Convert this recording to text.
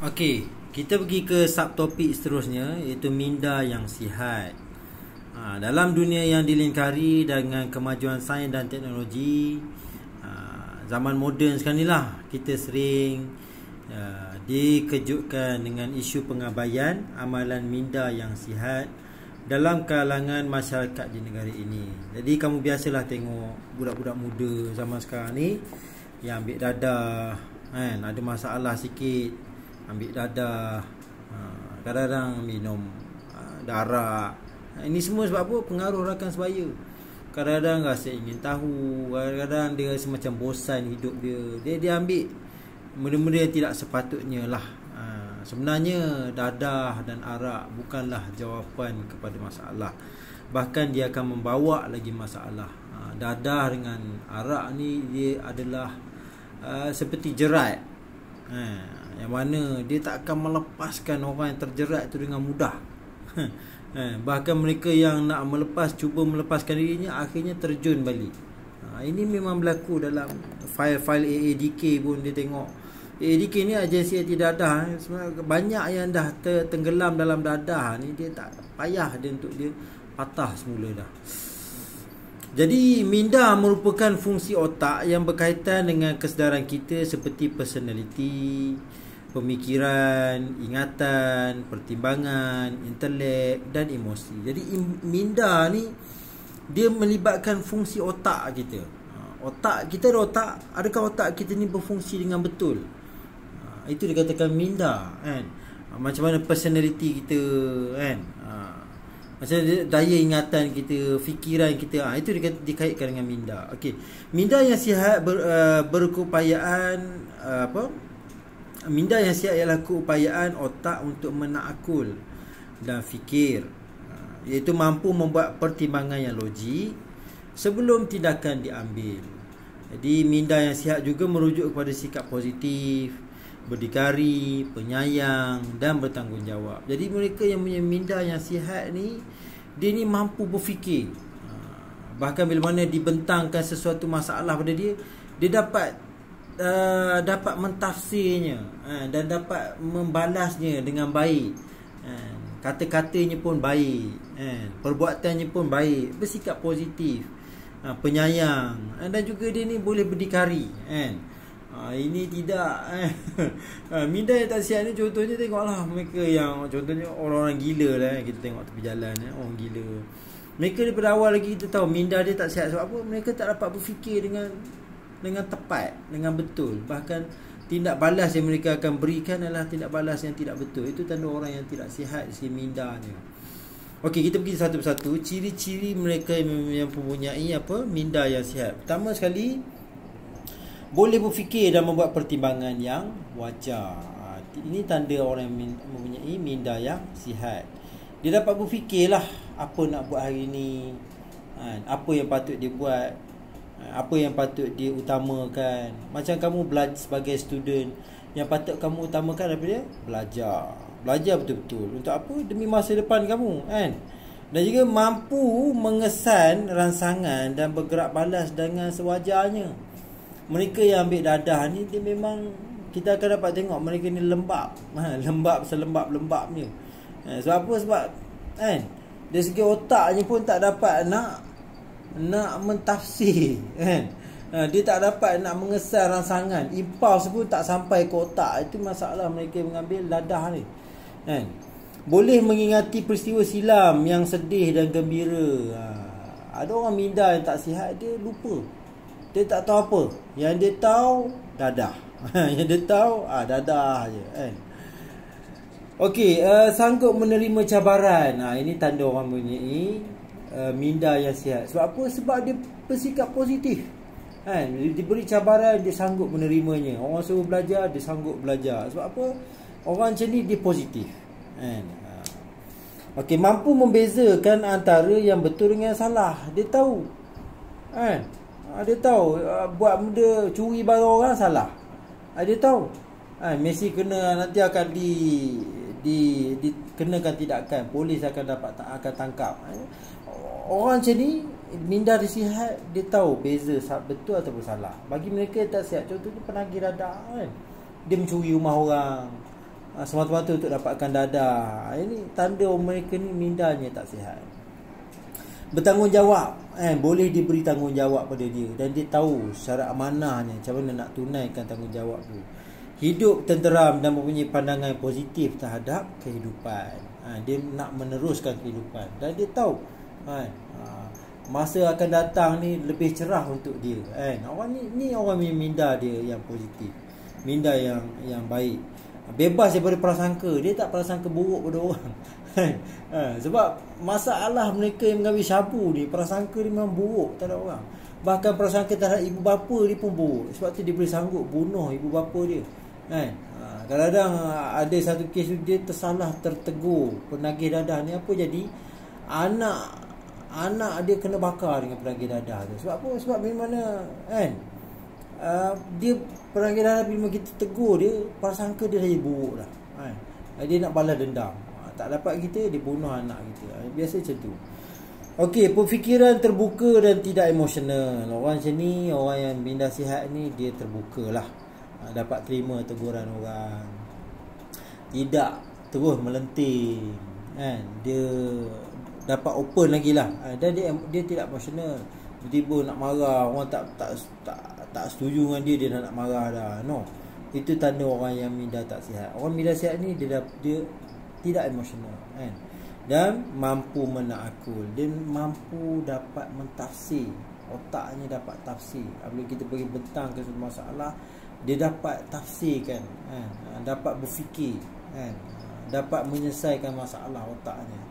Okey, kita pergi ke subtopik seterusnya, iaitu minda yang sihat. Dalam dunia yang dilingkari dengan kemajuan sains dan teknologi, zaman moden sekarang ni lah, kita sering dikejutkan dengan isu pengabaian amalan minda yang sihat dalam kalangan masyarakat di negara ini. Jadi kamu biasalah tengok budak-budak muda zaman sekarang ni yang ambil dadah, kan, ada masalah sikit ambil dadah, kadang-kadang minum darah. Ini semua sebab apa? Pengaruh rakan sebaya. Kadang-kadang rasa ingin tahu, kadang-kadang dia rasa macam bosan hidup dia. Dia ambil benda-benda yang tidak sepatutnya lah. Sebenarnya dadah dan arak bukanlah jawapan kepada masalah. Bahkan dia akan membawa lagi masalah. Dadah dengan arak ni dia adalah seperti jerat, yang mana dia tak akan melepaskan orang yang terjerat itu dengan mudah. Bahkan mereka yang nak cuba melepaskan dirinya, akhirnya terjun balik. Ini memang berlaku dalam fail-fail AADK pun. Dia tengok AADK ni, agensi anti dadah, banyak yang dah tenggelam dalam dadah ni. Dia tak payah dia untuk dia patah semula dah. Jadi minda merupakan fungsi otak yang berkaitan dengan kesedaran kita seperti personality, pemikiran, ingatan, pertimbangan, intelek dan emosi. Jadi minda ni dia melibatkan fungsi otak kita. Otak kita ada otak, adakah otak kita ni berfungsi dengan betul? Itu dikatakan minda, kan? Macam mana personality kita, kan? Macam daya ingatan kita, fikiran kita, itu dikaitkan dengan minda. Okey. Minda yang sihat berkeupayaan minda yang sihat ialah keupayaan otak untuk menakul dan fikir, iaitu mampu membuat pertimbangan yang logik sebelum tindakan diambil. Jadi minda yang sihat juga merujuk kepada sikap positif, berdikari, penyayang dan bertanggungjawab. Jadi mereka yang punya minda yang sihat ni, dia ni mampu berfikir. Bahkan bila mana dibentangkan sesuatu masalah pada dia, dia dapat mentafsirnya, dan dapat membalasnya dengan baik. Kata-katanya pun baik, perbuatannya pun baik, bersikap positif, penyayang, dan juga dia ni boleh berdikari, ini tidak minda yang tak sihat ni, contohnya tengoklah mereka yang contohnya orang-orang gila lah, kita tengok tepi jalan, orang gila. Mereka daripada awal lagi kita tahu minda dia tak sihat. Sebab apa? Mereka tak dapat berfikir dengan tepat, dengan betul. Bahkan tindak balas yang mereka akan berikan adalah tindak balas yang tidak betul. Itu tanda orang yang tidak sihat si mindanya. Okey, kita pergi satu persatu. Ciri-ciri mereka yang mempunyai minda yang sihat. Pertama sekali, boleh berfikir dan membuat pertimbangan yang wajar. Ini tanda orang yang mempunyai minda yang sihat. Dia dapat berfikirlah apa nak buat hari ni, apa yang patut dia buat, apa yang patut dia utamakan. Macam kamu belajar sebagai student, yang patut kamu utamakan apa dia? Belajar betul-betul. Untuk apa? Demi masa depan kamu, kan? Dan juga mampu mengesan rangsangan dan bergerak balas dengan sewajarnya. Mereka yang ambil dadah ni, dia memang kita akan dapat tengok mereka ni lembab, lembab selembab-lembabnya. Sebab apa? Sebab dari segi otaknya pun tak dapat nak mentafsir, kan? Dia tak dapat nak mengesan rangsangan, impuls pun tak sampai ke otak. Itu masalah mereka mengambil dadah ni, kan? Boleh mengingati peristiwa silam yang sedih dan gembira. Ada orang minda yang tak sihat, dia lupa. Dia tak tahu apa. Yang dia tahu dadah. Yang dia tahu dadah je, kan? Okey, sanggup menerima cabaran. Ini tanda orang mempunyai minda yang sihat. Sebab apa? Sebab dia bersikap positif, kan? Diberi cabaran, dia sanggup menerimanya. Orang suruh belajar, dia sanggup belajar. Sebab apa? Orang macam ni dia positif, kan? Okey, mampu membezakan antara yang betul dengan yang salah. Dia tahu, kan? Dia tahu buat benda curi barang orang salah. Dia tahu, mesti kena, nanti akan dikenakan tindakan, polis akan tangkap. Orang macam ni minda dia sihat, dia tahu beza betul ataupun salah. Bagi mereka yang tak sihat, contohnya penagih dadah, kan? Dia mencuri rumah orang, semata-mata untuk dapatkan dadah. Ini tanda mereka ni mindanya tak sihat. Bertanggungjawab, boleh diberi tanggungjawab pada dia dan dia tahu syarat amanahnya, macam mana nak tunaikan tanggungjawab tu. Hidup tenteram dan mempunyai pandangan positif terhadap kehidupan. Dia nak meneruskan kehidupan dan dia tahu masa akan datang ni lebih cerah untuk dia. Orang ni orang minda dia yang positif, minda yang baik, bebas daripada prasangka. Dia tak prasangka buruk pada orang. Sebab masalah mereka yang mengambil syabu ni, prasangka dia memang buruk terhadap orang. Bahkan prasangka terhadap ibu bapa dia pun buruk. Sebab tu dia boleh sanggup bunuh ibu bapa dia. Kadang-kadang ada satu kes dia tersalah tertegur penagih dadah ni, apa jadi anak dia kena bakar dengan penagih dadah tu. Sebab apa? Sebab bila mana dia penagih dadah, bila kita tegur dia, prasangka dia saja buruk dah. Dia nak balas dendam. Tak dapat kita, dia bunuh anak kita. Biasa macam tu. Okey, pemikiran terbuka dan tidak emosional. Orang macam ni, orang yang minda sihat ni, dia terbuka lah, dapat terima teguran orang, tidak terus melenting, dia dapat open lagi lah. Dan dia tidak emosional. Tiba-tiba nak marah, orang tak setuju dengan dia dah nak marah dah. No, itu tanda orang yang minda tak sihat. Orang minda sihat ni dia tidak emosional, dan mampu menakul. Dia mampu dapat mentafsir, otaknya dapat tafsir. Apabila kita bagi bentang ke satu masalah, dia dapat tafsirkan, dapat berfikir, dapat menyelesaikan masalah otaknya.